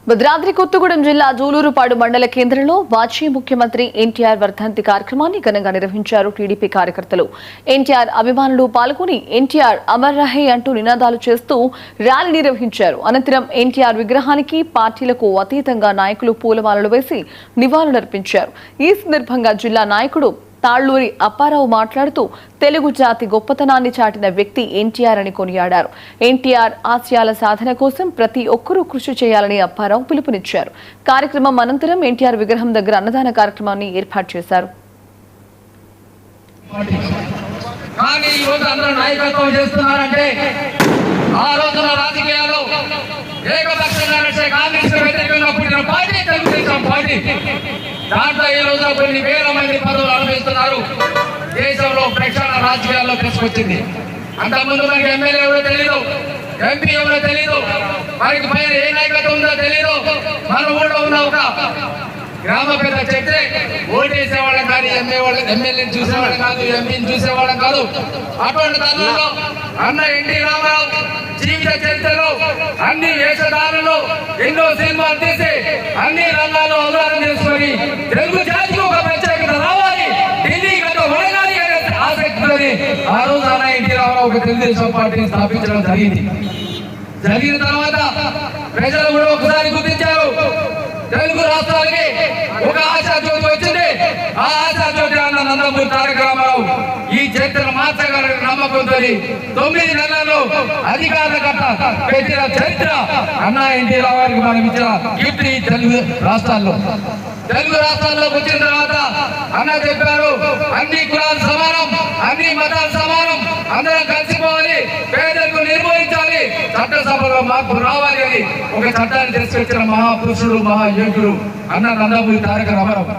భద్రాద్రి కొత్తగూడెం జిల్లా జూలూరుపాడు మండల కేంద్రంలో మాజీ ముఖ్యమంత్రి ఎన్టీఆర్ వర్ధంతి కార్యక్రమాన్ని ఘనంగా నిర్వహించారు టీడీపీ కార్యకర్తలు. ఎన్టీఆర్ అభిమానులు పాల్గొని ఎన్టీఆర్ అమర్ రహే అంటూ నినాదాలు చేస్తూ ర్యాలీ నిర్వహించారు. అనంతరం ఎన్టీఆర్ విగ్రహానికి పార్టీలకు అతీతంగా నాయకులు పూలమాలలు వేసి నివాళులర్పించారు. ఈ సందర్భంగా జిల్లా నాయకుడు తాళ్లూరి అప్పారావు మాట్లాడుతూ తెలుగు జాతి గొప్పతనాన్ని చాటిన వ్యక్తి ఎన్టీఆర్ అని కొనియాడారు. ఎన్టీఆర్ ఆశయాల సాధన కోసం ప్రతి ఒక్కరూ కృషి చేయాలని అప్పారావు పిలుపునిచ్చారు. కార్యక్రమం అనంతరం ఎన్టీఆర్ విగ్రహం దగ్గర అన్నదాన కార్యక్రమాన్ని ఏర్పాటు చేశారు. దాంట్లో ఈ రోజు కొన్ని వేల మంది పదవులు అనుభవిస్తున్నారు. దేశంలో ప్రక్షాళన రాజకీయాల్లో తీసుకొచ్చింది. అంతకుముందు మనకి ఎమ్మెల్యే ఎవరో తెలీదు, ఎంపీ ఎవరో తెలీదు, మనకి పైన ఏ నాయకత్వం ఉందో తెలీదు. మన ఊళ్ళో ఉన్న ఒక గ్రామ పెద్ద చెప్తే ఓటేసేవాళ్ళం కానీ ఎమ్మెల్యేని చూసేవాళ్ళం కాదు, ఎంపీని చూసేవాళ్ళం కాదు. అటువంటి తరుణంలో అన్న ఎన్టీ రామారావు జీవిత చరిత్రలో అన్ని వేషధారులు ఎన్నో సినిమాలు తీసి అన్ని రంగాల్లో అవగాహన చేసుకొని తెలుగు జాతికి ఒక ప్రత్యేకత రావాలి, ఢిల్లీ గత వడగాలి అనే ఆసక్తితోని ఆ రోజు అన్న ఎన్టీ రామారావు ఒక తెలుగుదేశం పార్టీని స్థాపించడం జరిగింది. జరిగిన తర్వాత ప్రజలు కూడా ఒకసారి గుర్తించారు. తెలుగు రాష్ట్రాలకి ఒక ఆశాజ్యోతి వచ్చింది. ఆ ఆశాజ్యోతి అన్న నందమూరి తారక రామారావు ఈ చరిత్రను మార్చగల నమ్మకంతో 9 నెలల్లో అధికారుల పెట్టిన చరిత్ర అన్న ఎన్టీ రామారావుకి మనం ఇచ్చిన గిఫ్ట్ ఈ తెలుగు రాష్ట్రాల్లోకి వచ్చిన తర్వాత అన్న చెప్పారు, అన్ని కులాలు సమానం, అన్ని మతాలు సమానం, అందరం కలిసిపోవాలి, పేదలకు నిర్వహించాలి, చట్టసభలో మార్పు రావాలి అని ఒక చట్టాన్ని తీసుకొచ్చిన మహాపురుషుడు మహాయోగుడు అన్న నందమూరి తారక రామారావు.